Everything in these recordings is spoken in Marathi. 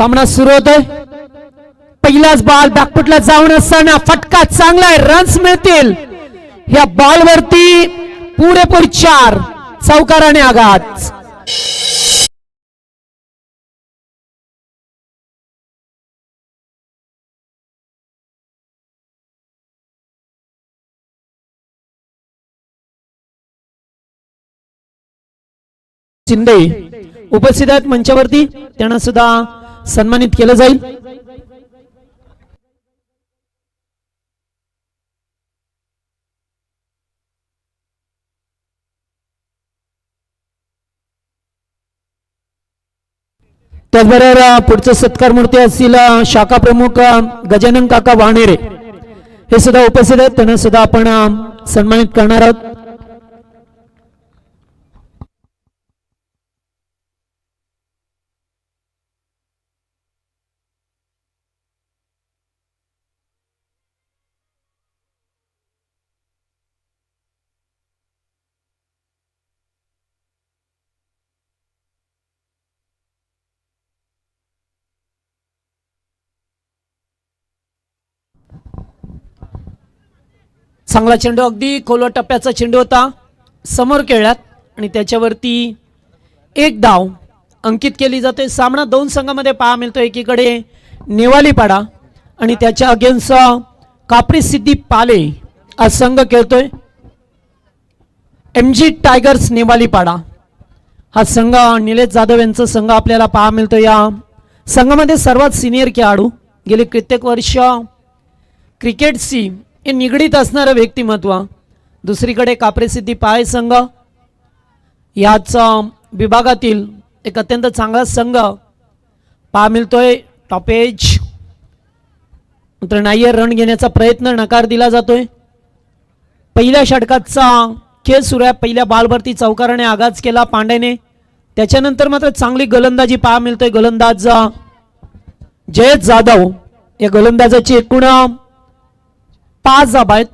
सामना सुरू होतोय. पहिलाच बॉल बॅकफुटला जाऊन असताना फटका चांगला आहे, रन्स मिळतील. या बॉलवरती पुरेपूर 4 चौकाराने आघात. शिंदे उपस्थित आहेत मंचावरती, त्यांना सुद्धा सन्मानित केलं जाईल. त्याचबरोबर पुढचे सत्कार मूर्ती असतील शाखा प्रमुख गजानन काका वाणेरे हे सुद्धा उपस्थित आहेत, त्यांना सुद्धा आपण सन्मानित करणार आहोत. चांगला चेंडू, अगदी खोलवर टप्प्याचा चेंडू होता, समोर खेळलात आणि त्याच्यावरती 1 धाव अंकित केली जाते. सामना 2 संघामध्ये पहा मिळतो. एकीकडे नेवालीपाडा आणि त्याच्या अगेन्स्ट कापरी सिद्धी पाले हा संघ खेळतोय. MG टायगर्स नेवालीपाडा हा संघ निलेश जाधव यांचा संघ आपल्याला पहा मिळतो. या संघामध्ये सर्वात सिनियर खेळाडू, गेले कित्येक वर्ष क्रिकेटशी हे निगडीत असणारं व्यक्तिमत्व. दुसरीकडे कापरी सिद्धी पाळे संघ याच विभागातील एक अत्यंत चांगला संघ पहा मिळतोय. टॉपेज नायर रन घेण्याचा प्रयत्न नकार दिला जातोय. पहिल्या षटकाचा खेळ सुरू आहे. पहिल्या बॉलवरती चौकाराने आघात केला पांड्याने, त्याच्यानंतर मात्र चांगली गोलंदाजी पहा मिळतोय. गोलंदाज जयेश जाधव, या गोलंदाजाची एकूण 5 धाबा आहेत.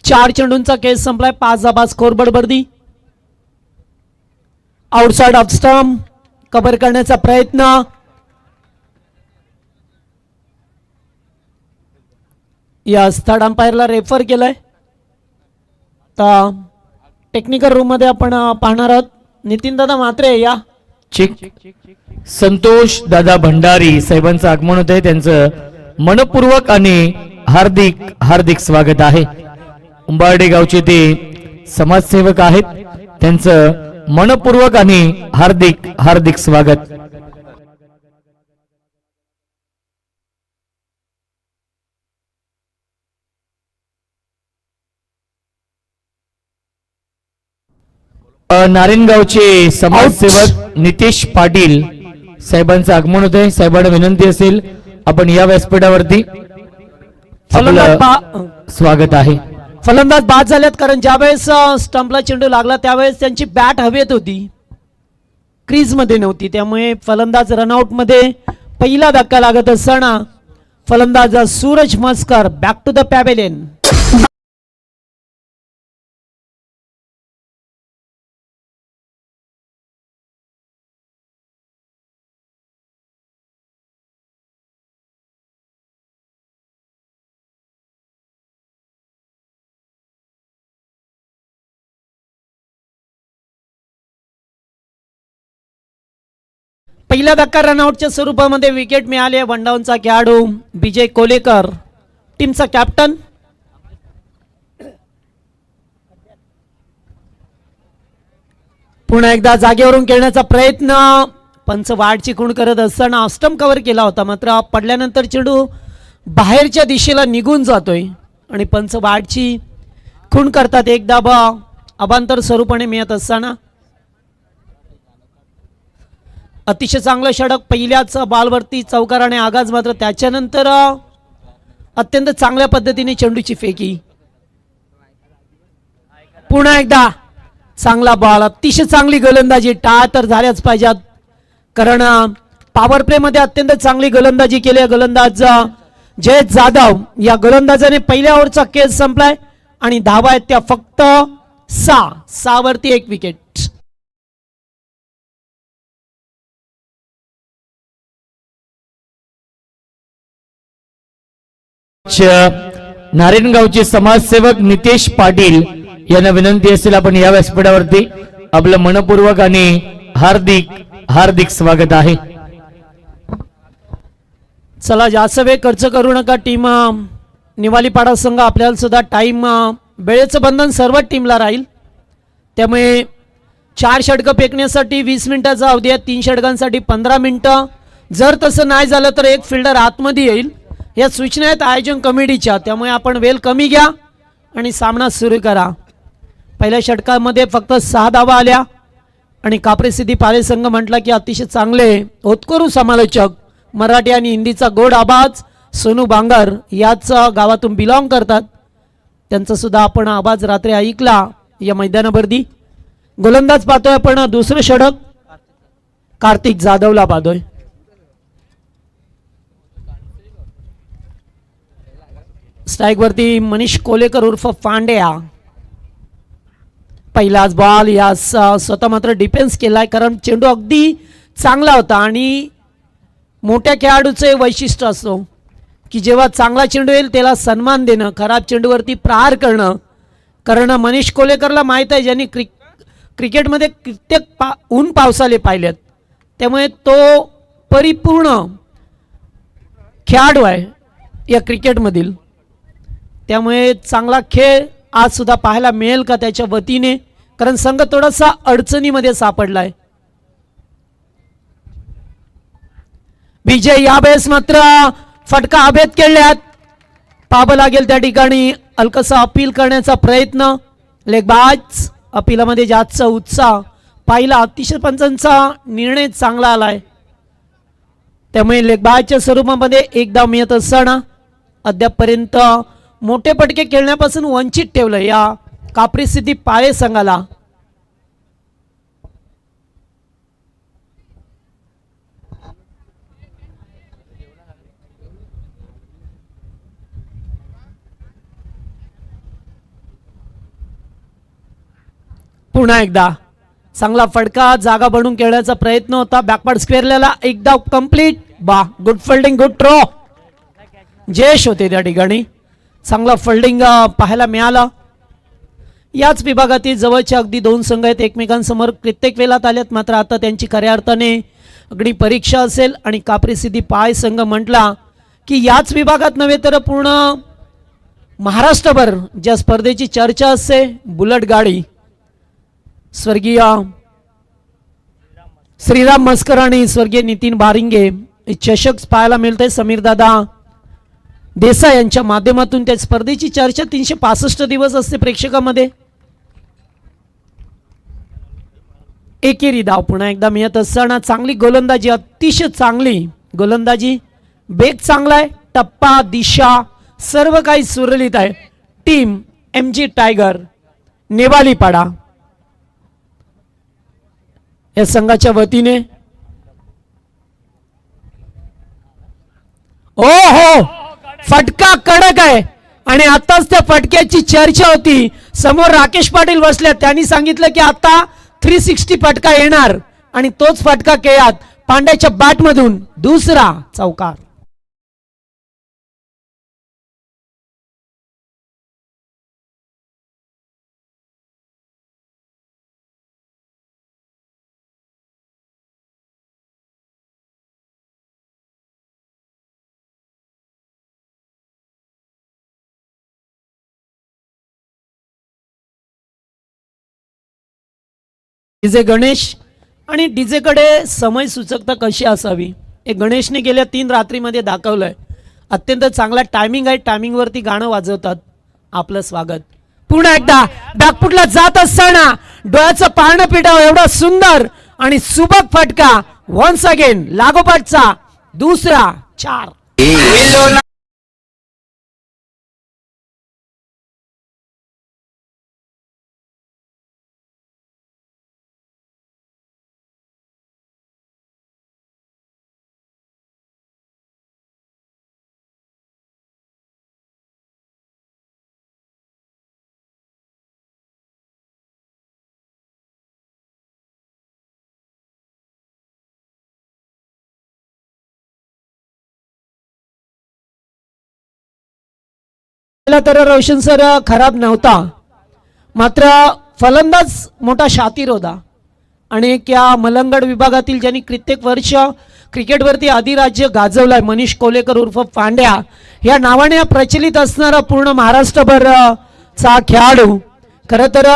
4 चेंडूंचा खेळ संपलाय. 5 धाबा स्कोर बडबर्दी. आउटसाइड ऑफ स्टंप कव्हर करण्याचा प्रयत्न. या थर्ड अंपायरला रेफर केलाय. तर टेक्निकल रूम मध्ये आपण पाहणार आहोत. नितीन दादा म्हात्रे या. संतोष दादा भंडारी साहेबांचं आगमन होत आहे. त्यांचं मनपूर्वक आणि हार्दिक हार्दिक स्वागत आहे. उंबार्डे गावचे ते समाजसेवक आहेत, त्यांचं मनपूर्वक आणि हार्दिक हार्दिक स्वागत. नारायणगावचे समाजसेवक नितेश पाटील साहेबांचं आगमन होत आहे. साहेबांना विनंती असेल आपण या व्यासपीठावरती स्वागत आहे. फलंदाज बाद झाल्यात, कारण ज्यावेळेस स्टंपला चेंडू लागला त्यावेळेस त्यांची बॅट हवेत होती, क्रीज मध्ये नव्हती, त्यामुळे फलंदाज रनआउट मध्ये पहिला धक्का लागत असताना फलंदाज Suraj Maskar back to the pavilion. पहिला धक्का रनआउटच्या स्वरूपामध्ये विकेट मिळाले. वनडाऊनचा खेळाडू विजय कोलेकर, टीमचा कॅप्टन. पुन्हा एकदा जागेवरून खेळण्याचा प्रयत्न. पंच वाढची खूण करत असताना स्टंप कव्हर केला होता, मात्र पडल्यानंतर चेंडू बाहेरच्या दिशेला निघून जातोय आणि पंच वाढची खूण करतात. एक धाब अबांतर स्वरूपाने मिळत असताना अतिशय चांगलं षटक. पहिल्याच बॉलवरती चौकाराने आगाज, मात्र त्याच्यानंतर अत्यंत चांगल्या पद्धतीने चेंडूची फेकी. पुन्हा एकदा चांगला बॉल, अतिशय चांगली गोलंदाजी. टाळ तर झाल्याच पाहिजेत, कारण पॉवर प्ले मध्ये अत्यंत चांगली गोलंदाजी केली. गोलंदाज जयेश जाधव, या गोलंदाजाने पहिल्या ओव्हरचा खेळ संपलाय आणि धावा आहेत त्या फक्त 6 वरती 1 विकेट. सरपंच नारायणगावचे समाजसेवक नितेश पाटील यांना विनंती असेल आपण या व्यासपीठावरती आपलं मनपूर्वक आणि हार्दिक हार्दिक स्वागत आहे. चला जास्त वेळ खर्च करू नका. टीम निवालीपाडा संघ आपल्याला सुद्धा टाइम वेळेचं बंधन सर्व टीमला राहील, त्यामुळे 4 षटकं फेकण्यासाठी 20 मिनिटाचा अवधी आहे. 3 षटकांसाठी 15 मिनिटं. जर तसं नाही झालं तर एक फिल्डर आतमध्ये येईल. या सूचना आहेत आयोजन कमिटीच्या, त्यामुळे आपण वेळ कमी घ्या आणि सामना सुरू करा. पहिल्या षटकामध्ये फक्त 6 धावा आल्या आणि कापरे सिद्धी पाले संघ म्हटला की अतिशय चांगले होतकरू समालोचक मराठी आणि हिंदीचा गोड आवाज सोनू बांगर याच गावातून बिलॉंग करतात, त्यांचा सुद्धा आपण आवाज रात्री ऐकला या मैदानावरती. गोलंदाज पाहतोय आपण दुसरं षटक कार्तिक जाधवला पाहतोय. स्ट्राईक वरती मनीष कोलेकर उर्फ पांड्या. पहिलाच बॉल या स्वतः मात्र डिफेन्स केलाय, कारण चेंडू अगदी चांगला होता आणि मोठ्या खेळाडूचे वैशिष्ट्य असतो की जेव्हा चांगला चेंडू येईल त्याला सन्मान देणं, खराब चेंडूवरती प्रहार करणं. कारण मनीष कोलेकरला माहीत आहे, ज्यांनी क्रिकेटमध्ये कित्येक ऊन पावसाले पाहिलेत, त्यामुळे तो परिपूर्ण खेळाडू आहे या क्रिकेटमधील. त्यामुळे चांगला खेळ आज सुद्धा पाहायला मिळेल का त्याच्या वतीने, कारण संघ थोडासा अडचणीमध्ये सापडलाय. विजय यावेळेस मात्र फटका अभेद केल्यात, पाहावं लागेल त्या ठिकाणी हलकसा अपील करण्याचा प्रयत्न. लेगबाज अपीलामध्ये जास्त उत्साह पाहिला, अतिशय पंचांचा निर्णय चांगला आलाय, त्यामुळे लेगबाजच्या स्वरूपामध्ये एक धाव मिळत असताना अद्यापपर्यंत मोठे पटके खेळण्यापासून वंचित ठेवलं या कापरी सिद्धी पाळे संघाला. पुन्हा एकदा चांगला फटका, जागा बनवून खेळण्याचा प्रयत्न होता. बॅकवर्ड स्क्वेअरला एक धाव कंप्लीट. बा good fielding, good throw. Jayesh होते त्या ठिकाणी. चांगला फिल्डिंग पाहायला मिळाला. याच विभागातील जवळचे अगदी 2 संघ आहेत, एकमेकांसमोर कित्येक वेळात आलेत, मात्र आता त्यांची खऱ्या अर्थाने अगदी परीक्षा असेल. आणि कापरी सिद्धी पाय संघ म्हटला की याच विभागात नव्हे तर पूर्ण महाराष्ट्रभर ज्या स्पर्धेची चर्चा असते, बुलेट गाडी, स्वर्गीय श्रीराम मस्कर आणि स्वर्गीय नितीन बारिंगे हे चषक पाहायला मिळते. समीर दादा देसाई यांच्या माध्यमातून त्या स्पर्धेची चर्चा 365 दिवस असते प्रेक्षकांमध्ये. एकेरी धाव पुन्हा एकदा मिळत असताना चांगली गोलंदाजी, अतिशय चांगली गोलंदाजी, बेग चांगला आहे, टप्पा, दिशा सर्व काही सुरळीत आहे. टीम MG टायगर नेवालीपाडा या संघाच्या वतीने ओ हो फटका कडक आहे आणि आताच त्या फटक्याची चर्चा होती. समोर राकेश पाटील बसल्या, त्यांनी सांगितलं की आता 360 फटका येणार आणि तोच फटका खेळात पांड्याच्या बॅटमधून दुसरा चौकार. डीजे गणेश आणि डीजे कडे समय सूचकता कशी असावी हे गणेशने गेल्या 3 रात्रीमध्ये दाखवलंय. अत्यंत चांगला टायमिंग आहे, टायमिंग वरती गाणं वाजवतात. आपलं स्वागत. पुन्हा एकदा बॅकफुटला जात असताना डोळ्याचं पारणं पिटावं एवढा सुंदर आणि सुबक फटका. वन्स अगेन लागोपाठचा दुसरा 4. तर रोशन सर खराब नव्हता, मात्र फलंदाज मोठा शातीर होता आणि या मलंगड विभागातील ज्यांनी कित्येक वर्ष क्रिकेटवरती अधिराज्य गाजवलाय, मनीष कोलेकर उर्फ पांड्या या नावाने प्रचलित असणारा पूर्ण महाराष्ट्रभर चा खेळाडू. खरं तर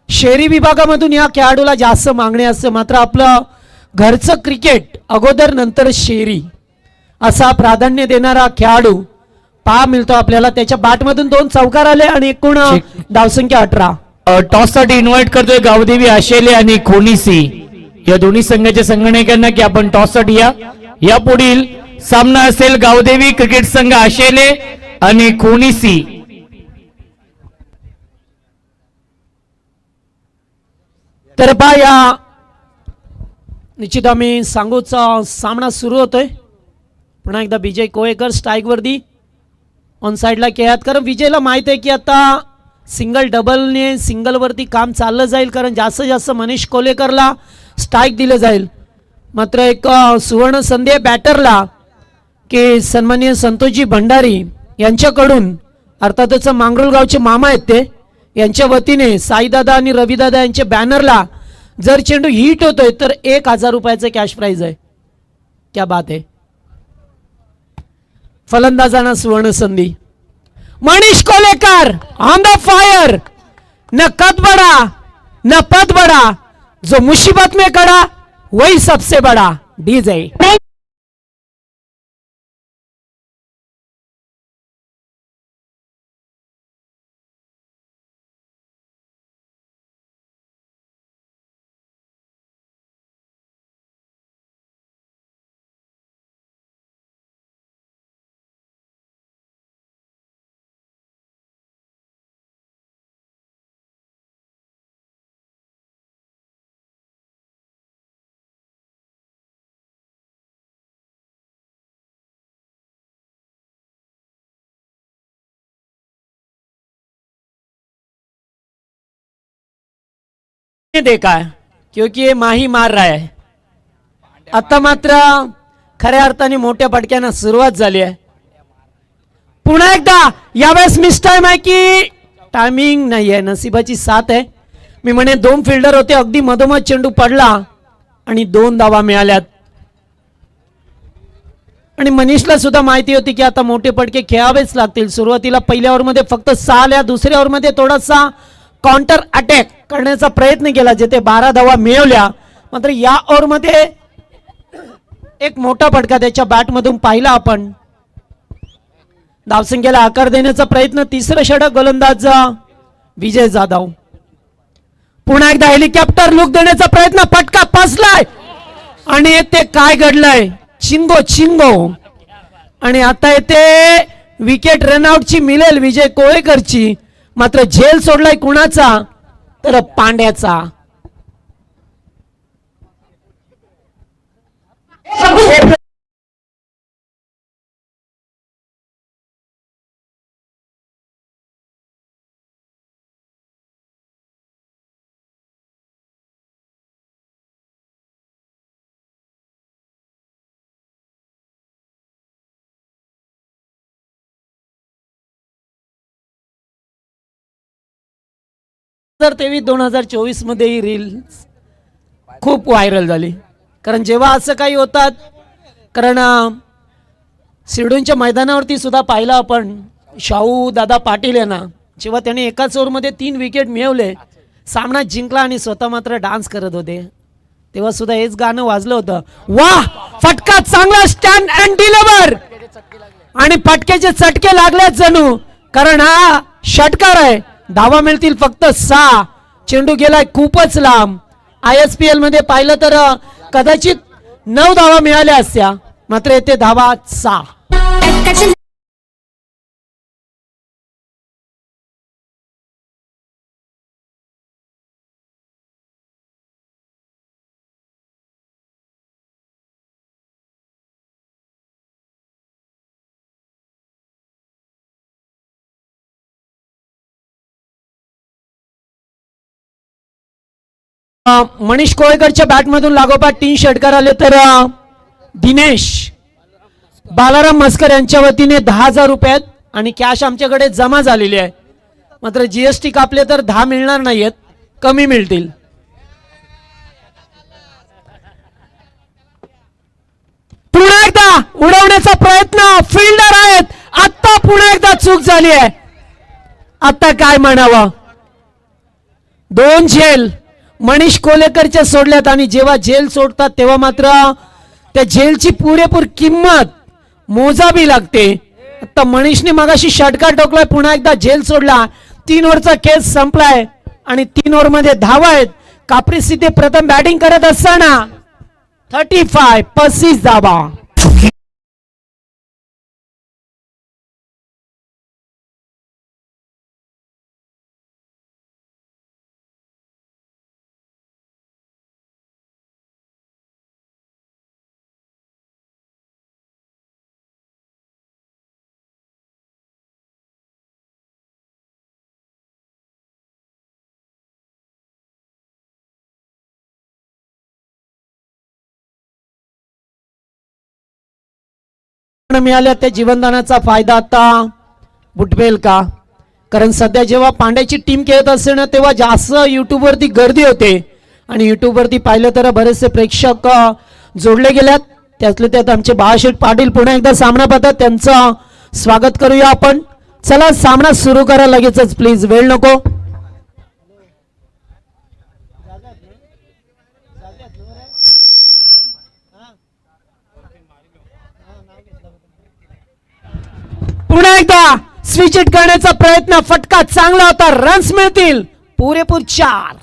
शहरी विभागामधून या खेळाडूला जास्त मागणी असते, मात्र आपलं घरचं क्रिकेट अगोदर नंतर शहरी असा प्राधान्य देणारा खेळाडू पहा मिळतो आपल्याला. त्याच्या बॅटमधून 2 चौकार आले आणि एकूण धावसंख्या 18. टॉस साठी इन्व्हाइट करतोय गावदेवी आशेले आणि खोनीसी या दोन्ही संघाच्या संगणकांना की आपण टॉस साठी या पुढील सामना असेल गावदेवी क्रिकेट संघ आशेले आणि खोनीसी. तर पहा या निश्चित आम्ही सांगूचा सामना सुरू होतोय. पुन्हा एकदा विजय कोळेकर स्ट्राईक वरती ऑन साइडला खेळत, कारण विजयला माहित आहे की आता सिंगल डबलने सिंगलवरती काम चाललं जाईल, कारण जास्तीत जास्त मनीष कोलेकरला स्ट्राईक दिलं जाईल. मात्र एक सुवर्ण संधी बॅटरला की सन्माननीय संतोषजी भंडारी यांच्याकडून, अर्थातच मांगरुळ गावचे मामा आहेत ते, यांच्या वतीने साईदादा आणि रविदादा यांच्या बॅनरला जर चेंडू हिट होतोय तर 1000 रुपयाचं कॅश प्राइज आहे. क्या बात आहे. फलंदाजांना सुवर्ण संधी. Manish Kolekar on the fire. न कद बड़ा न पद बड़ा, जो मुसीबत में खड़ा वही सबसे बड़ा. डीजे देखा है क्योंकि ये माही मार रहा है. आता मात्र खऱ्या अर्थाने मोठ्या फटक्यानं सुरुवात झाली आहे. पुन्हा एकदा यावेळेस मिस टाइम आहे की टायमिंग नाही आहे, नशिबाची साथ आहे. मी म्हणे 2 फिल्डर होते, अगदी मधोमध चेंडू पडला आणि 2 धावा मिळाल्यात. आणि मनीषला सुद्धा माहिती होती की आता मोठे फटके खेळावेच लागतील. सुरुवातीला पहिल्या ओव्हरमध्ये फक्त 6 आल्या, दुसऱ्या ओव्हरमध्ये थोडासा काउंटर अटॅक करण्याचा प्रयत्न केला, जेथे 12 धावा मिळवल्या. मात्र या ओव्हरमध्ये एक मोठा फटका त्याच्या बॅटमधून पाहिला आपण. धावसंख्येला आकार देण्याचा प्रयत्न, तिसरं षटक गोलंदाज विजय जाधव. पुन्हा एकदा हेलिकॉप्टर लुक देण्याचा प्रयत्न, फटका फसलाय आणि येथे काय घडलंय, चिंगो चिंगो. आणि आता येथे विकेट रनआउटची मिळेल विजय कोळेकरची, मात्र झेल सोडलाय कुणाचा तर पांड्याचा. तर 2023 मध्ये ही रील खूप व्हायरल झाली. कारण जेव्हा असं काही होतात, कारण सिडूंच्या मैदानावरती सुद्धा पाहिलं आपण शाहू दादा पाटील यांना, जेव्हा त्याने एकाच ओव्हरमध्ये 3 विकेट मिळवले, सामना जिंकला आणि स्वतः मात्र डान्स करत होते, तेव्हा सुद्धा हेच गाणं वाजलं होतं. वाह, फटका चांगला, स्टँड अँड डिलिव्हर. आणि फटक्याचे चटके लागलेत जणू, कारण हा षटकार आहे. धावा मिळतील फक्त 6. चेंडू गेलाय खूपच लांब. ISPL मध्ये पाहिलं तर कदाचित 9 धावा मिळाल्या असत्या, मात्र येथे धावा 6. मनीष कोळेकरच्या बॅटमधून लागोपाठ 3 षटकार आले, तर दिनेश बालाराम मस्कर यांच्या वतीने 10,000 रुपयात आणि कॅश आमच्याकडे जमा झालेली आहे. मात्र जीएसटी कापले तर 10 मिळणार नाहीयेत, कमी मिळतील. पुन्हा एकदा उडवण्याचा प्रयत्न, फिल्डर आहेत. आता पुन्हा एकदा चूक झाली आहे. आता काय म्हणावं. 2 झेल मनीष कोलेकरच्या सोडल्यात आणि जेव्हा जेल सोडतात तेव्हा मात्र त्या जेलची पुरेपूर किंमत मोजावी लागते. आता मनीषने मगाशी षटकार ठोकलाय, पुन्हा एकदा जेल सोडला. 3 ओव्हरचा केस संपलाय आणि 3 ओव्हर मध्ये धावा आहेत. काप्रिस सिद्धी प्रथम बॅटिंग करत असताना 35 35 धावा. मिळाल्या त्या जीवनदानाचा फायदा आता बुटवेल का. कारण सध्या जेव्हा पांड्याची टीम खेळत असते ना तेव्हा जास्त युट्यूब वरती गर्दी होते आणि युट्यूब वरती पाहिलं तर बरेचसे प्रेक्षक जोडले गेल्यात. त्यातले त्यात आमचे बाळाशेठ पाटील पुन्हा एकदा सामना पाहतात, त्यांचं स्वागत करूया आपण. चला सामना सुरू करा लगेचच प्लीज, वेळ नको. पुन्हा एकदा स्विच हिट करण्याचा प्रयत्न, फटका चांगला होता, रन्स मिळतील पुरेपूर 4.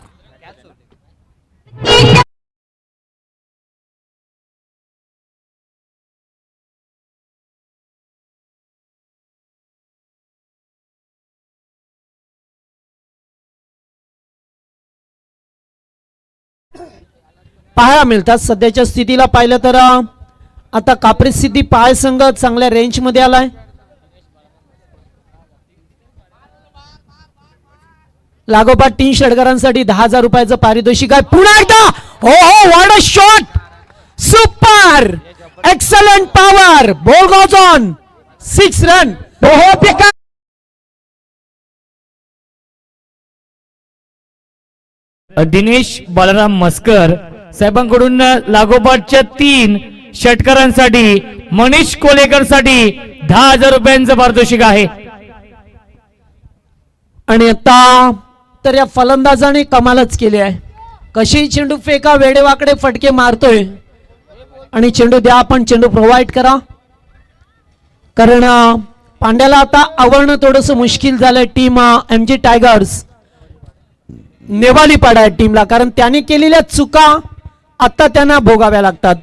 पाहायला मिळतात सध्याच्या स्थितीला पाहिलं तर आता काप्रिस सिद्धी पाय संघ चांगल्या रेंज मध्ये आलाय. लागोपाठ 3 षटकारांसाठी 10,000 रुपयाचं पारितोषिक आहे. पुन्हा एकदा हो हो, what a shot, super excellent power, ball goes on, 6 run. Dinesh Balram Maskar साहेबांकडून लागोपाठच्या 3 षटकारांसाठी मनीष कोलेकर साठी 10,000 रुपयांचं पारितोषिक आहे. आणि आता तर या फलंदाजाने कमालच केली आहे. कशी चेंडू फेका, वेडेवाकडे फटके मारतोय आणि चेंडू द्या, आपण चेंडू प्रोव्हाइड करा. कारण पांड्याला आता आवरणं थोडंसं मुश्किल झालंय टीम एमजी टायगर्स नेवालीपाडा आहे टीमला. कारण त्याने केलेल्या चुका आता त्यांना भोगाव्या लागतात.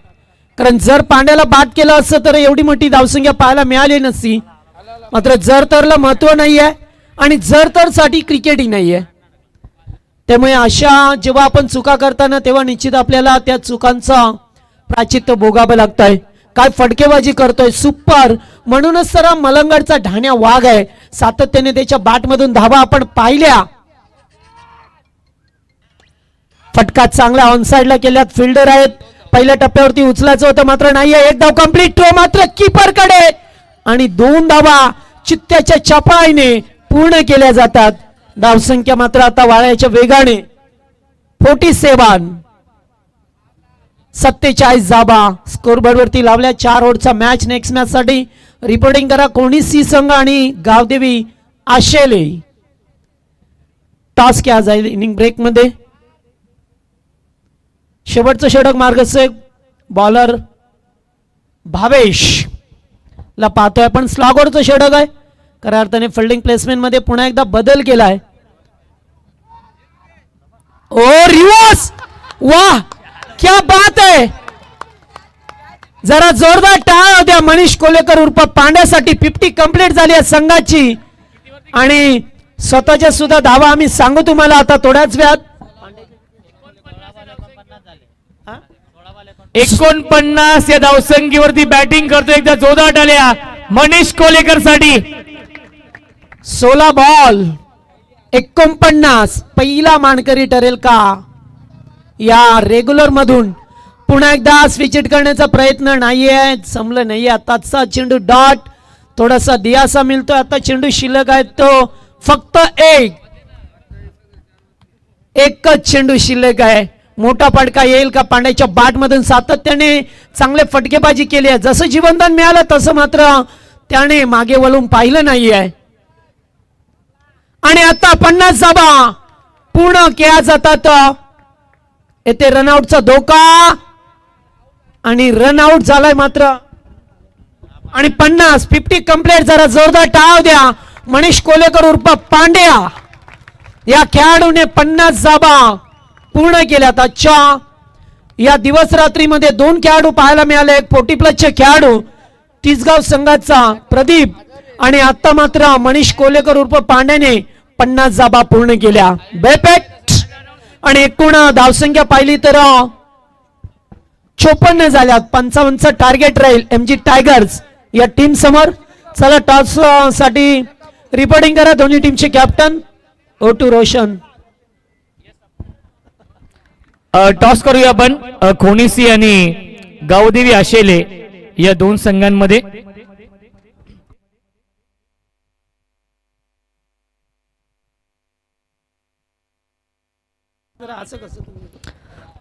कारण जर पांड्याला बाद केलं असतं तर एवढी मोठी धावसंख्या पाहायला मिळाली नसती. मात्र जर तरला महत्व नाहीये आणि जर तर साठी क्रिकेटही नाहीये. त्यामुळे अशा जेव्हा आपण चुका करताना तेव्हा निश्चित आपल्याला त्या चुकांचा प्राचित्य भोगावं लागतंय. काय फटकेबाजी करतोय, सुपर. म्हणूनच तर मलंगडचा ढाण्या वाघ आहे, सातत्याने त्याच्या बॅटमधून धावा आपण पाहिल्या. फटका चांगला ऑनसाइडला केल्यात, फिल्डर आहेत. पहिल्या टप्प्यावरती उचलायचं होतं मात्र नाहीये. 1 धाव कंप्लीट, थ्रो मात्र कीपर कडे आणि 2 धावा चित्त्याच्या चपळाईने पूर्ण केल्या जातात. धावसंख्या मात्र आता वाळ्याच्या वेगाने 47 47 धावा स्कोरबोर्ड वरती लावल्या. 4 ओव्हरचा मॅच. नेक्स्ट मॅच साठी रिपोर्टिंग करा कोणी सी संघ आणि गावदेवी आशेले. टॉस क्या जाईल इनिंग ब्रेक मध्ये. शेवटचं षटक मार्गदर्शक बॉलर भावेश ला पाहतोय आपण. स्लॉगवरचं षटक आहे, खऱ्या अर्थाने फिल्डिंग प्लेसमेंट मध्ये पुन्हा एकदा बदल केलाय. ओ रिवर्स, वाह क्या बात है. जरा जोरदार टाळ्या होत्या मनीष कोलेकर उर्फ पांड्यासाठी. 50 कंप्लीट झाली आहे संघाची आणि स्वतःच्या सुद्धा धावा आम्ही सांगू तुम्हाला आता थोड्याच वेळात. 49 या धावसंख्येवरती बॅटिंग करतो एकदा जोरदार टाळ्या मनीष कोलेकर साठी. 16 बॉल 49 पहिला मानकरी ठरेल का या रेग्युलर मधून. पुन्हा एकदा स्विच हिट करण्याचा प्रयत्न नाहीये, जमलं नाहीये. आताचा चेंडू डॉट थोडासा दियासा मिळतोय. आता चेंडू शिल्लक आहे तो फक्त एकच चेंडू शिल्लक आहे. मोठा फटका येईल का? पांड्याच्या बॅट मधून सातत्याने चांगले फटकेबाजी केली आहे. जसं जीवनदान मिळालं तसं मात्र त्याने मागे वळून पाहिलं नाहीये. आणि आता 50 धावा पूर्ण केल्या जातात. येथे रनआउटचा धोका आणि रनआउट झालाय मात्र. आणि 50 कंप्लीट. जरा जोरदार टाळ्या द्या मनीष कोलेकर उर्फ पांड्या या खेळाडूने 50 धावा पूर्ण केल्यात. आजच्या या दिवस रात्रीमध्ये 2 खेळाडू पाहायला मिळाले. एक 40+ खेळाडू तिसगाव संघाचा प्रदीप आणि आता मात्र मनीष कोलेकर उर्फ पांड्याने 50 धावा पूर्ण केल्या. बेपेट आणि एकूण धावसंख्या पाहिली तर 54 झाल्यात. 55चं टार्गेट राहील MG टायगर्स या टीम समोर. चला टॉस साठी रिपोर्टिंग करा दोन्ही टीमचे कॅप्टन. O2 रोशन. टॉस करूया आपण खोनीसी आणि गावदेवी आशेले या 2 संघांमध्ये.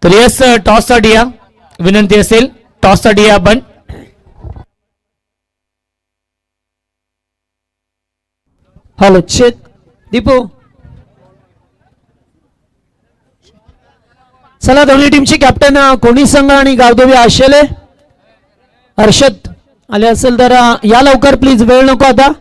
तर यस टॉस साठी या विनंती असेल. टॉस साठी या आपण. हॅलो चेत दीपू. चला दोन्ही टीमचे कॅप्टन कोणी संघ आणि गावदेवी आशेले. हर्षद आले असेल तर या लवकर प्लीज, वेळ नको आता.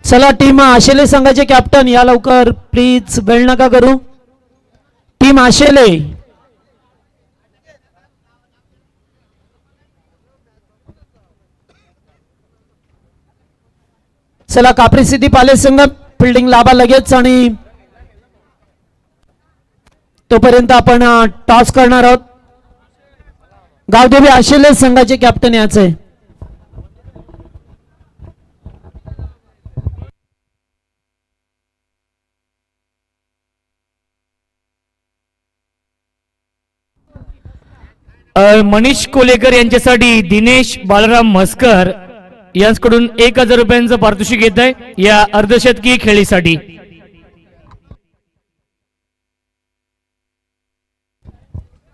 चला टीम आशेले संघाचे कॅप्टन या लवकर प्लीज, वेळ नका करू. टीम आशेले. चला कापरी सिद्धी पाले संघ फिल्डिंग लाभा लगेच आणि तोपर्यंत आपण टॉस करणार आहोत. गावदेवी आशेले संघाचे कॅप्टन याच आहे. मनीष कोलेकर यांच्यासाठी दिनेश बालराम म्हसकर यांच्याकडून 1000 रुपयांचं पारितोषिक येत आहे या अर्धशतकी खेळीसाठी.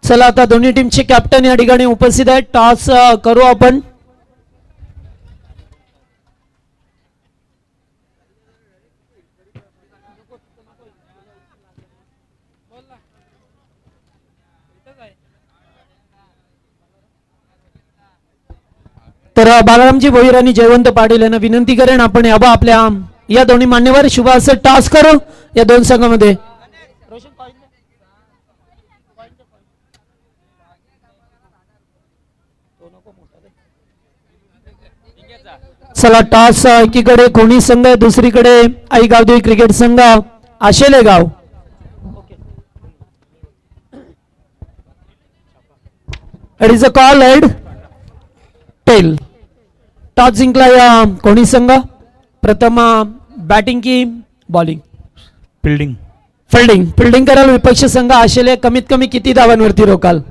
चला आता दोन्ही टीमचे कॅप्टन या ठिकाणी उपस्थित आहेत. टॉस करू आपण. तर बालरामजी भोईर आणि जयवंत पाटील यांना विनंती करेन आपण यावं आपल्या या दोन्ही मान्यवर शुभ असं टॉस करू या 2 संघामध्ये. चला टॉस एकीकडे कोणी संघ, दुसरीकडे आई गावदेवी क्रिकेट संघ आशेले गाव. It is a call head tail. Toss जिंकला या कोणी संघ. प्रथम बॅटिंग की बॉलिंग? फिल्डिंग. फिल्डिंग कराल विपक्ष संघ आशेले. कमीत कमी किती धावांवरती रोकाल?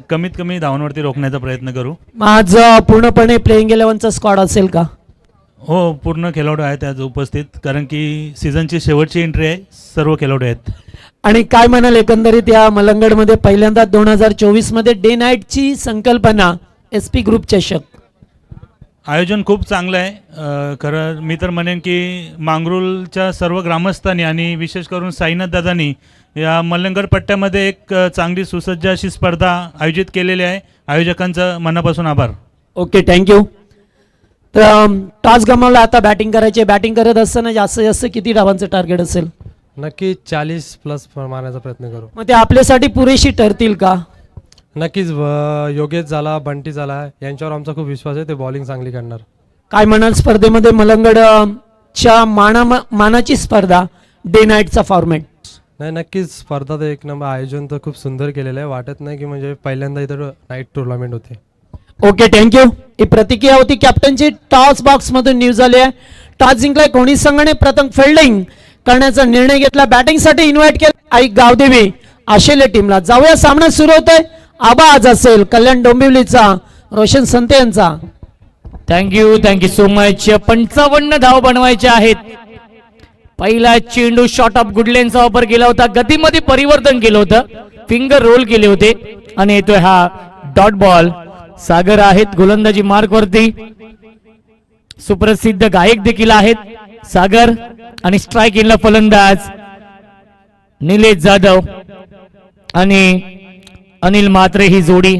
कमीत कमी धावांवरती रोखण्याचा प्रयत्न करू. आज पूर्णपणे प्लेइंग 11चा स्क्वॉड असेल का? हो, पूर्ण खेळाडू आहेत आज उपस्थित, कारण की सीझनची शेवटची एंट्री आहे. सर्व खेळाडू आहेत. आणि काय म्हणाल एकंदरीत या मलंगडमध्ये पहिल्यांदा 2024 मध्ये डे नाईटची संकल्पना SP ग्रुप चषक? आयोजन खूप चांगलं आहे. खरं मी तर म्हणेन की मांगरूळच्या सर्व ग्रामस्थांनी आणि विशेष करून साईनाथ दादांनी या मलंगड पट्ट्यामध्ये एक चांगली सुसज्ज अशी स्पर्धा आयोजित केलेली आहे. आयोजकांचा मनापासून आभार. Okay, thank you. तर टॉस गमावला, आता बॅटिंग करायचे. बॅटिंग करत असताना जास्तीत जास्त किती धावांचं टार्गेट असेल? नक्की 40+ मारण्याचा प्रयत्न करू. मग ते आपल्यासाठी पुरेशी ठरतील का? नक्कीच. योगेश झाला, बंटी झाला, यांच्यावर आमचा खूप विश्वास आहे. ते बॉलिंग चांगली करणार. काय म्हणाल स्पर्धेमध्ये मलंगडच्या मानाची स्पर्धा डे नाईटचा फॉर्मॅट. नाही, नक्कीच स्पर्धा तर एक नंबर, आयोजन तर खूप सुंदर केलेलं आहे. वाटत नाही की म्हणजे पहिल्यांदा इथं नाईट टुर्नामेंट होते. Okay, thank you. ही प्रतिक्रिया होती कॅप्टनची. टॉस बॉक्स मधून न्यूज आली आहे. टॉस जिंकलाय कोणी संघाने. प्रथम फिल्डिंग करण्याचा निर्णय घेतला. बॅटिंगसाठी इन्व्हाइट केलं आई गावदेवी आशेले टीमला. जाऊया, सामना सुरू होतोय. आवाज असेल कल्याण डोंबिवलीचा, रोशन संते यांचा. Thank you so much. 55 धाव बनवायचे आहेत. पहिला चेंडू शॉट ऑफ गुडलेनचा वापर केला होता. गतीमध्ये परिवर्तन केलं होतं, फिंगर रोल केले होते आणि येतोय हा डॉट बॉल. सागर आहेत गोलंदाजी मार्क वरती. सुप्रसिद्ध गायक देखील आहेत सागर. आणि स्ट्राईक इनला फलंदाज निलेश जाधव आणि अनिल म्हात्रे ही जोडी.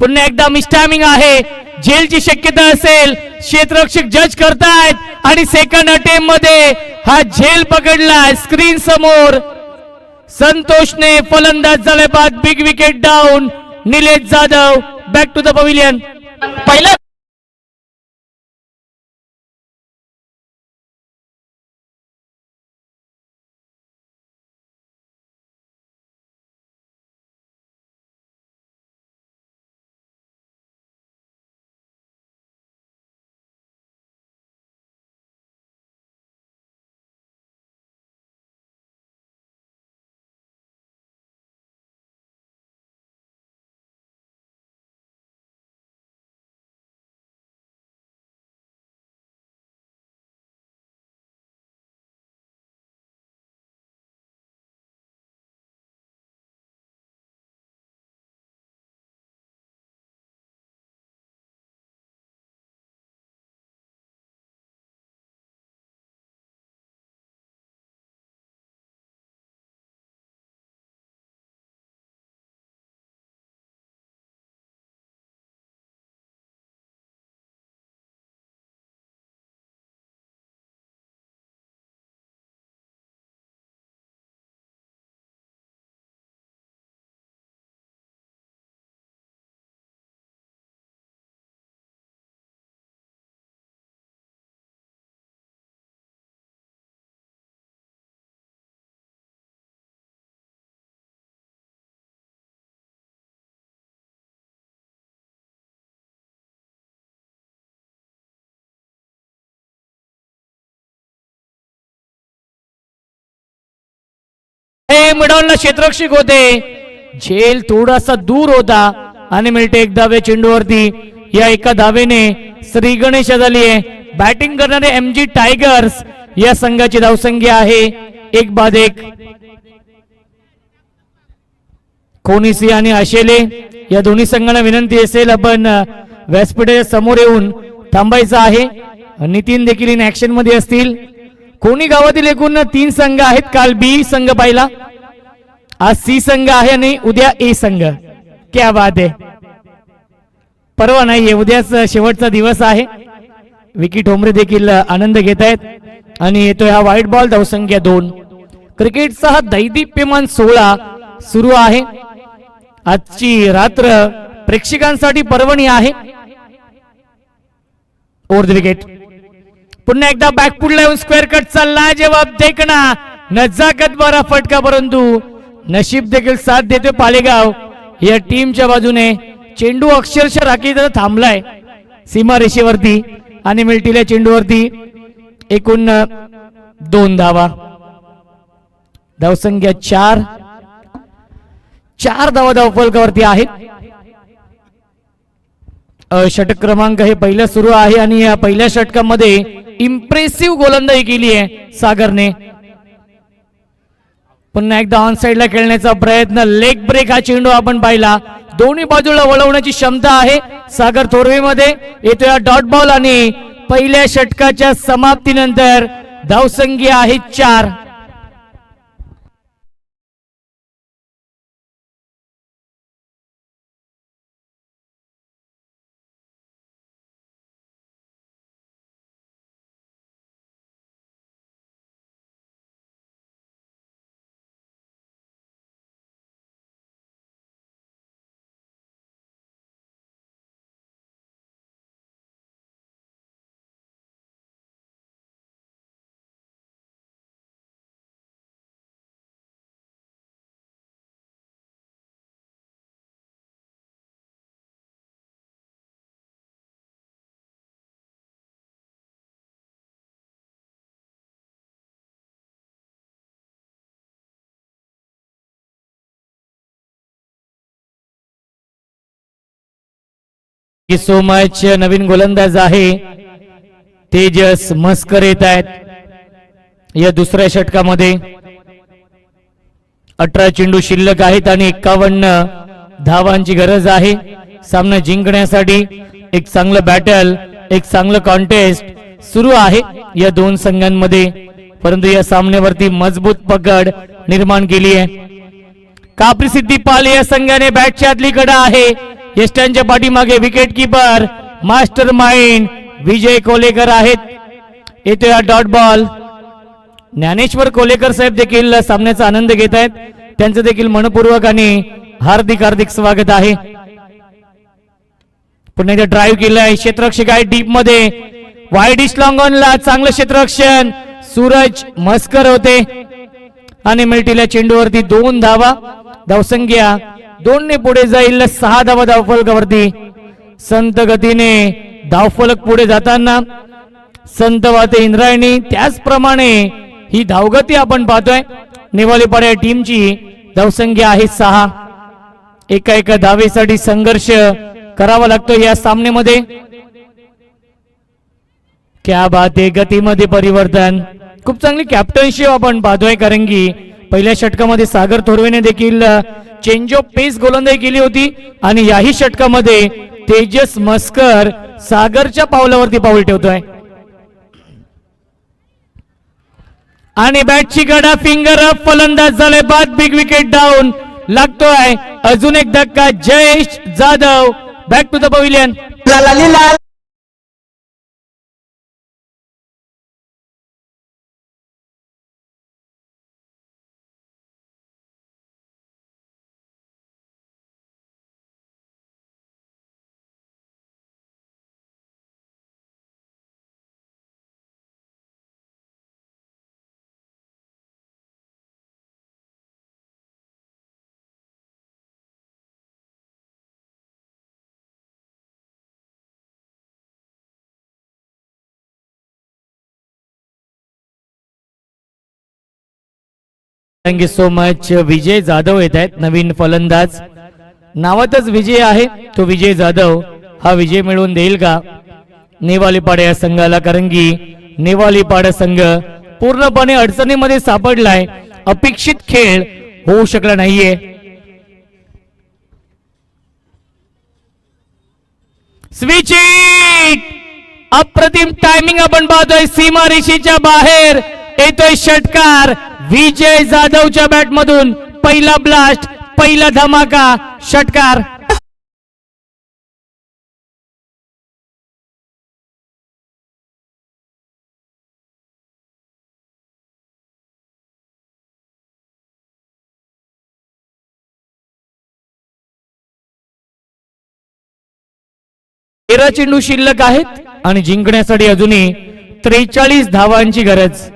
पुन्हा एकदा मिसटायमिंग आहे. झेलची शक्यता असेल, क्षेत्ररक्षक जज करतायत आणि सेकंड अटेम्प्ट मध्ये हा झेल पकडलाय. स्क्रीन समोर संतोषने फलंदाज झाले बाद. Big wicket down. Nilesh Jadhav back to the pavilion. पहिला मिडॉनला क्षेत्ररक्षक होते. झेल थोडासा दूर होता आणि मिळते एक धावे चेंडूवरती. या एका धावेने श्री गणेश झाली आहे. बॅटिंग करणारे MG टायगर्स या संघाची धावसंख्या आहे 1-1. कोनिसी आणि आशेले या दोन्ही संघांना विनंती असेल आपण व्यासपीठाच्या समोर येऊन थांबायचं आहे. नितीन देखील इन ऍक्शन मध्ये असतील. कोणी गावातील एकूण 3 संघ आहेत. काल बी संघ पाहिला, आज सी संघ आहे आणि उद्या ए संघ. क्या बात आहे. परवा नाहीये, उद्याच शेवटचा दिवस आहे. विकी ठोंबरे देखील आनंद घेत आहेत आणि येतोय हा व्हाईट बॉल. धावसंख्या 2. क्रिकेटचा हा दैदिप्यमान सोहळा सुरू आहे. आजची रात्र प्रेक्षकांसाठी पर्वणी आहे. Over the wicket. पुन्हा एकदा बॅकफुटला येऊन स्क्वेअर कट चालला. जवाब देखना नजाकत बरा फटका, परंतु नशीब देखील साथ देतो पालेगाव या टीमच्या बाजूने. चेंडू अक्षरशः राखीत थांबलाय सीमा रेषेवरती आणि मिळतील्या चेंडूवरती एकूण 2 धावा. धावसंख्या 4 धावा धावफलकावरती आहेत. षटक क्रमांक हे पहिलं सुरू आहे आणि या पहिल्या षटकामध्ये इम्प्रेसिव्ह गोलंदाजी केली आहे सागरने. पुन्हा एकदा ऑन साइडला खेळण्याचा प्रयत्न. लेग ब्रेक हा चेंडू आपण पाहिला. दोन्ही बाजूला वळवण्याची क्षमता आहे सागर थोरवेमध्ये. येतोय डॉट बॉल आणि पहिल्या षटकाच्या समाप्तीनंतर धावसंख्या आहे 4. So much. नवीन गोलंदाज आहे तेजस मस्कर येत आहेत या दुसऱ्या षटकामध्ये. 18 चेंडू शिल्लक आहेत आणि 51 धावांची गरज आहे सामना जिंकण्यासाठी. एक चांगलं बॅटल, एक चांगलं कॉन्टेस्ट सुरू आहे या दोन संघांमध्ये, परंतु या सामन्यावरती मजबूत पकड निर्माण केली आहे. कापरी सिद्दीपाल या संघाने बॅटच्या आतली कडा आहे. यष्ट्यांच्या पाठीमागे विकेट किपर मास्टर माइंड विजय कोलेकर आहेत. येतो हा डॉट बॉल. ज्ञानेश्वर कोलेकर साहेब देखील सामन्याचा आनंद घेत आहेत. त्यांचं देखील मनपूर्वक आणि हार्दिक हार्दिक स्वागत आहे. पुन्हा एकदा ड्राईव्ह केलाय, क्षेत्ररक्षक आहे डीप मध्ये, वाईड इश लॉंग ऑनला चांगलं क्षेत्ररक्षण सूरज मस्कर होते आणि मिळतीला चेंडूवरती 2 धावा. धावसंख्या 2 ने पुढे जाईल. 6 धावा धावफलकावरती. संत गतीने धावफलक पुढे जाताना संत वाते इंद्रायणी, त्याचप्रमाणे ही धावगती आपण पाहतोय. नेवालेपाड्या टीमची धावसंख्या आहे 6. एका एका धावेसाठी संघर्ष करावा लागतो या सामन्यामध्ये. क्या बात आहे, गतीमध्ये परिवर्तन. खूप चांगली कॅप्टनशिप आपण पाहतोय, कारण की पहिल्या षटकामध्ये सागर थोरवेने देखील चेंज ऑफ पेस गोलंदाजी केली होती आणि याही षटकामध्ये तेजस मस्कर सागरच्या पावलावरती पाऊल ठेवतोय. आणि बॅटची गडा फिंगर अप, फलंदाज झाले बाद. बिग विकेट डाऊन लागतोय. अजून एक धक्का. Jayesh Jadhav back to the pavilion. Thank you so much. Vijay Jadhav येत आहेत, नवीन फलंदाज. नावातच विजय आहे, तो विजय जाधव हा विजय मिळवून देईल का नेवालीपाडा या संघाला? कारण की नेवालीपाडा संघ पूर्णपणे अडचणीमध्ये सापडलाय. अपेक्षित खेळ होऊ शकला नाहीये. Switch it. अप्रतिम टायमिंग आपण पाहतोय. सीमा रेषेच्या बाहेर येतोय षटकार. विजय जाधवच्या बॅट मधून पहिला ब्लास्ट, पहिला धमाका षटकार. तेरा चेंडू शिल्लक आहेत आणि जिंकण्यासाठी अजूनही 43 धावांची गरज.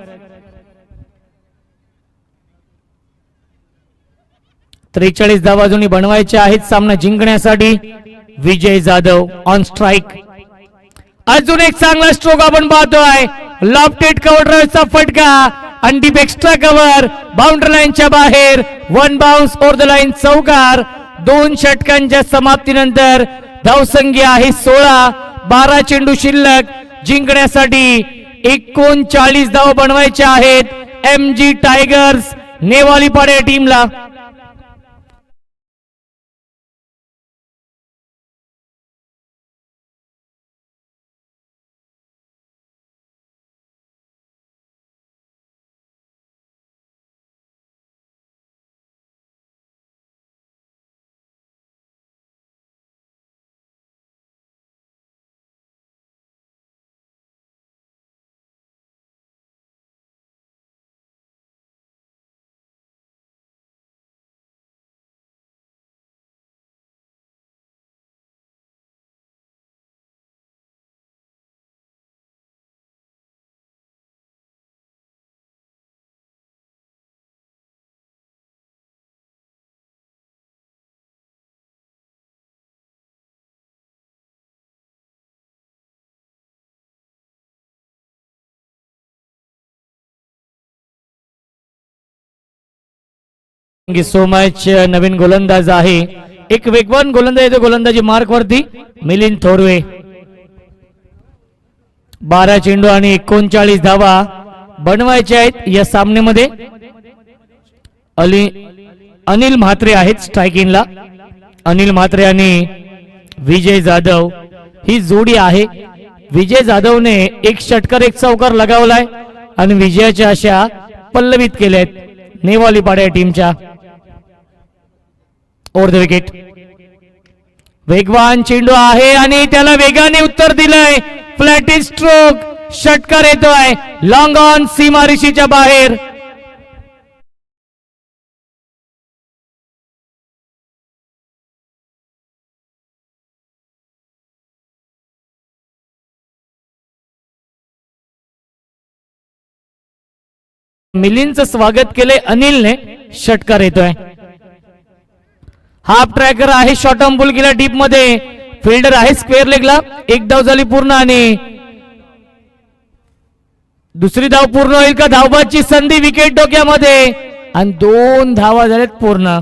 43 धावा अजूनही बनवायच्या आहेत सामना जिंकण्यासाठी. Vijay Jadhav on strike. अजून एक चांगला स्ट्रोक आपण पाहतोय. लॉफ्टेड कव्हर ड्राइव्हचा फटका आणि डीप एक्स्ट्रा कव्हर बाउंड्री लाईनच्या बाहेर. 1 बाउन्स ओव्हर द लाईन चौकार. 2 षटकांच्या समाप्तीनंतर धावसंख्या आहे 16. 12 चेंडू शिल्लक. जिंकण्यासाठी 39 धावा बनवायच्या आहेत MG टायगर्स नेवालीपाडा टीमला. Thank you so much. नवीन गोलंदाज आहे एक वेगवान गोलंदाज येतो गोलंदाजी मार्क वरती मिलिंद थोरवे. 12 चेंडू आणि 39 धावा बनवायचे आहेत या सामन्यामध्ये. अनिल म्हात्रे आहेत स्ट्रायकिंगला. अनिल म्हात्रे आणि विजय जाधव ही जोडी आहे. विजय जाधवने एक षटकार एक चौकार लगावलाय आणि विजयाच्या आशा पल्लवित केल्यात नेवालीपाड्या टीमच्या. Over the wicket. वेगवान चेंडू आहे आणि त्याला वेगाने उत्तर दिलंय. फ्लॅट स्ट्रोक षटकार येतोय लॉंग ऑन सीमारेषेच्या बाहेर. मिलिंदचं स्वागत केले अनिलने. षटकार येतोय. हाफ ट्रॅकर आहे. शॉर्ट ऑन बॉल गेला डीप मध्ये. फिल्डर आहे स्क्वेअर लेगला. एक धाव झाली पूर्ण आणि दुसरी धाव पूर्ण होईल का? धावबाची संधी विकेट डोक्यामध्ये आणि 2 धावा झाल्यात पूर्ण.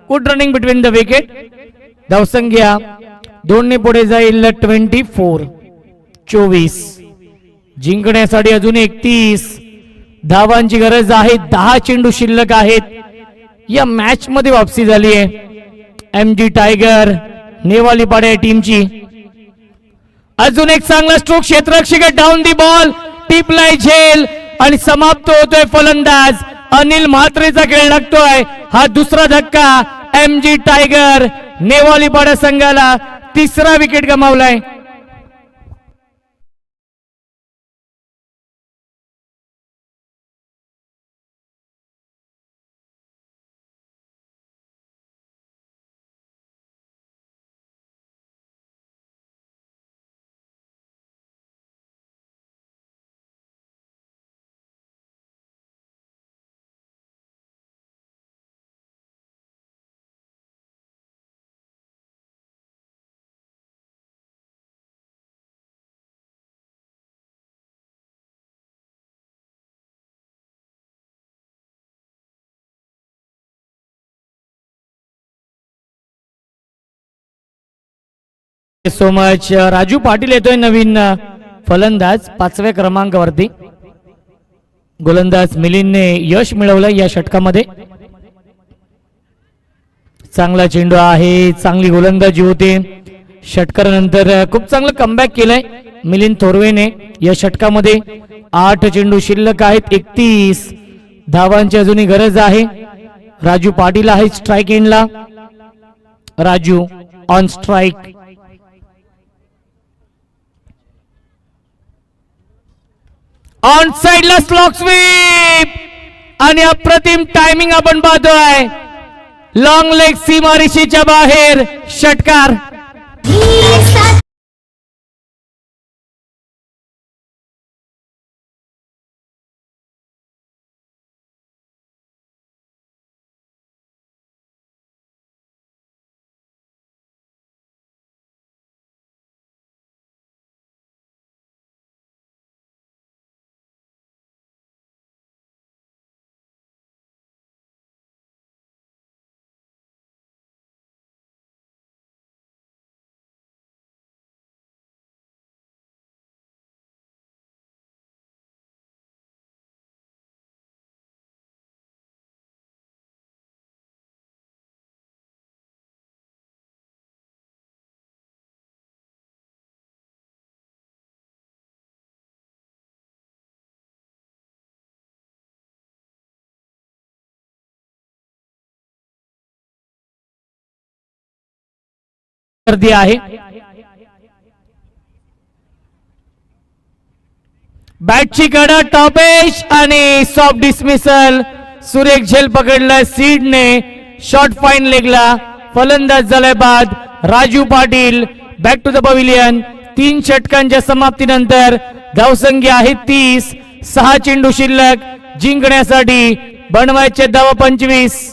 Good running between the wicket. धावसंख्या 2 ने पुढे जाईल 24. जिंकण्यासाठी अजून 31 धावांची गरज आहे. 10 चेंडू शिल्लक आहेत. या मॅच मध्ये वापसी झाली आहे MG टायगर नेवालीपाड्या टीमची. अजून एक चांगला स्ट्रोक क्षेत्ररक्षक डाऊन दी बॉल टिपलाय झेल आणि समाप्त होतोय फलंदाज. अनिल म्हात्रेचा खेळ लागतोय. हा दुसरा धक्का MG टायगर नेवालीपाडा संघाला. तिसरा विकेट गमावलाय. So much. राजू पाटील येतोय नवीन फलंदाज 5व्या क्रमांकावरती. गोलंदाज मिलिंदने यश मिळवलं या षटकामध्ये. चांगला चेंडू आहे. चांगली गोलंदाजी होते. षटकानंतर खूप चांगलं कमबॅक केलंय मिलिंद थोरवेने या षटकामध्ये. 8 चेंडू शिल्लक आहेत. 31 धावांची अजूनही गरज आहे. राजू पाटील आहे स्ट्राईक एंडला. Raju on strike. ऑन साइडला स्लॉक स्वीप आणि अप्रतिम टायमिंग आपण पाहतोय. लॉंग लेग सीमारेषेच्या बाहेर षटकार. गर्दी आहे. बॅटची कडा टॉपेश आणि सॉफ्ट डिसमिसल. सुरेख झेल पकडला सीडने. शॉर्ट फाईन लेगला फलंदाज झालाय बाद Raju Patil. Back to the pavilion. 3 षटकांच्या समाप्तीनंतर धावसंख्या आहे 30. 6 चेंडू शिल्लक. जिंकण्यासाठी बनवायचे धावा 25.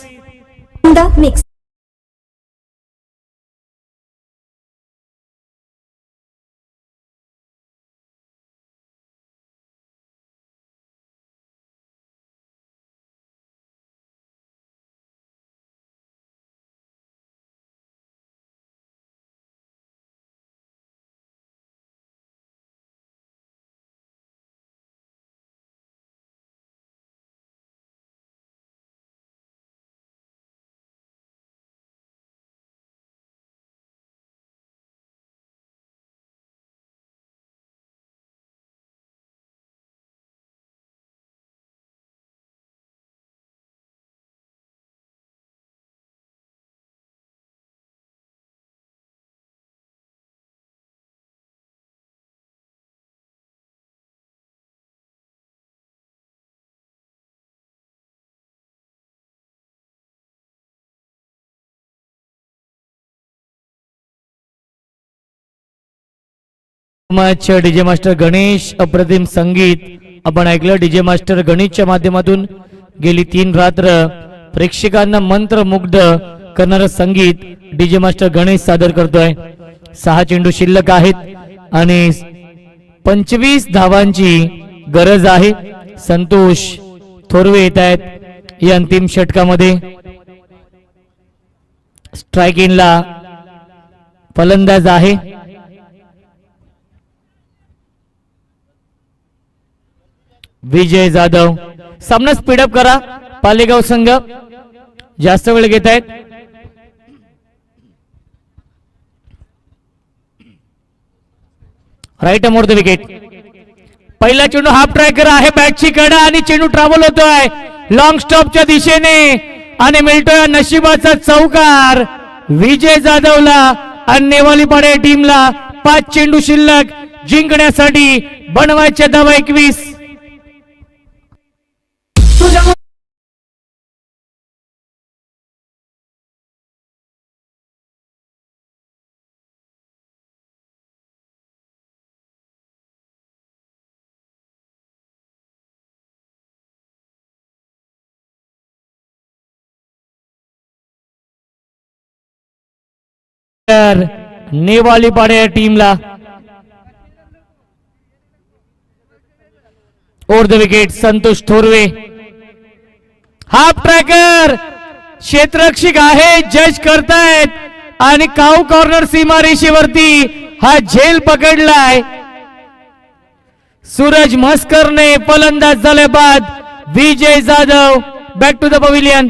मच डीजे मास्टर गणेश अप्रतिम संगीत आपण ऐकलं. डीजे मास्टर गणेशच्या माध्यमातून गेली 3 रात्र प्रेक्षकांना मंत्रमुग्ध करणारं संगीत डीजे मास्टर गणेश सादर करतोय. 6 चेंडू शिल्लक आहेत आणि 25 धावांची गरज आहे. संतोष थोरवे येत आहेत या अंतिम षटकामध्ये. स्ट्राइक इनला फलंदाज आहे विजय जाधव. सामना स्पीडअप करा. पालेगाव संघ जास्त वेळ घेत आहेत. Right arm over the wicket. पहिला चेंडू हाफ ट्रॅकर आहे. बॅटची कडा आणि चेंडू ट्रॅव्हल होतोय लॉंग स्टॉपच्या दिशेने आणि मिळतोय नशिबाचा चौकार विजय जाधवला आणि नेवालीपाडा टीमला. 5 चेंडू शिल्लक जिंकण्यासाठी बनवायच्या धावा 21. नेवालीपाडा या टीमला. Over the wicket Santosh Thorve. Half tracker क्षेत्ररक्षक आहे. जज करतायत आणि काऊ कॉर्नर सीमारेषेवरती हा झेल पकडलाय. सूरज म्हस्करने फलंदाज झाल्या बाद Vijay Jadhav back to the pavilion.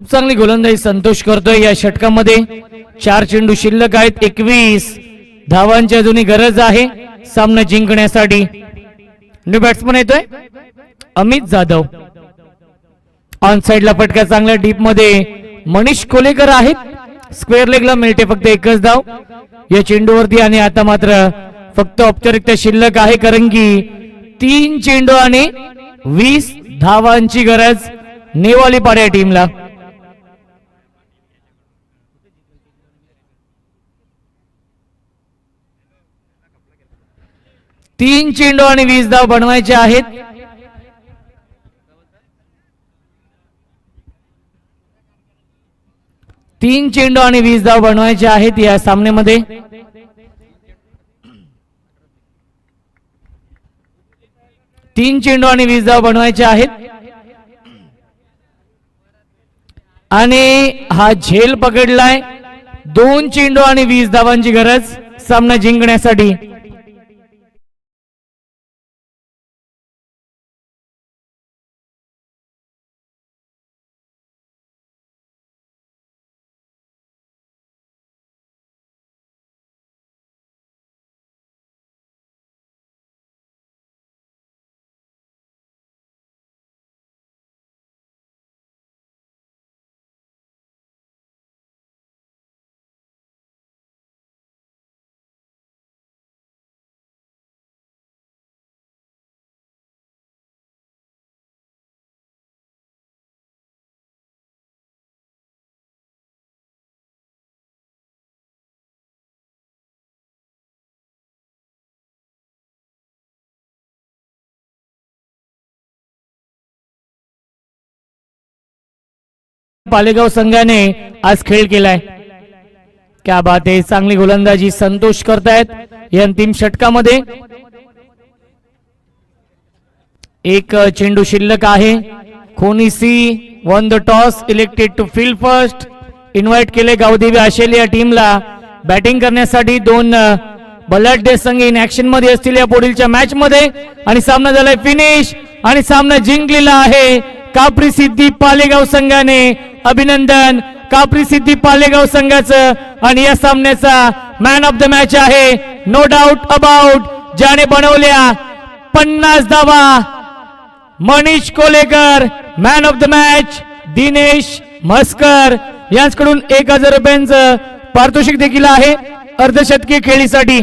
चांगली गोलंदाजी संतोष करतोय या षटकामध्ये. 4 चेंडू शिल्लक आहेत. 21 धावांची अजूनही गरज आहे सामना जिंकण्यासाठी. न्यू बॅट्समन येतोय अमित जाधव. ऑन साइडला फटका चांगल्या डीप मध्ये मनीष कोलेकर आहेत. स्क्वेअर लेगला मिळते फक्त 1च धाव या चेंडूवरती. आणि आता मात्र फक्त औपचारिकता शिल्लक आहे कारण की 3 चेंडू आणि 20 धावांची गरज नेवालीपाडा टीमला. 3 चेंडू आणि 20 धाव बनवायचे आहेत. तीन चेंडू आणि 20 धाव बनवायचे आहेत या सामन्यामध्ये. तीन चेंडू आणि 20 धाव बनवायचे आहेत आणि हा झेल पकडलाय. 2 चेंडू आणि 20 धावांची गरज सामना जिंकण्यासाठी. पालेगाव संघाने आज खेळ केलाय. क्या बात आहे. चांगली गोलंदाजी संतोष करतायत या अंतिम षटकामध्ये. एक चेंडू शिल्लक आहे. खोनीसी won the toss, elected to field first invite केले गावदेवी आशेल या टीमला बॅटिंग करण्यासाठी. दोन बलाढ्य संघ इन ऍक्शन मध्ये असतील या पुढीलच्या मॅच मध्ये आणि सामना झालाय फिनिश आणि सामना जिंकलेला आहे कापरी सिद्धी पालेगाव संघाने. अभिनंदन कापरी सिद्धी पालेगाव संघाचं. आणि या सामन्याचा मॅन ऑफ द मॅच आहे नो डाऊट अबाउट ज्याने बनवल्या 50 धावा Manish Kolekar. Man of the match Dinesh Mhaskar यांच्याकडून 1000 रुपयांचं पारितोषिक देखील आहे अर्धशतकीय खेळीसाठी.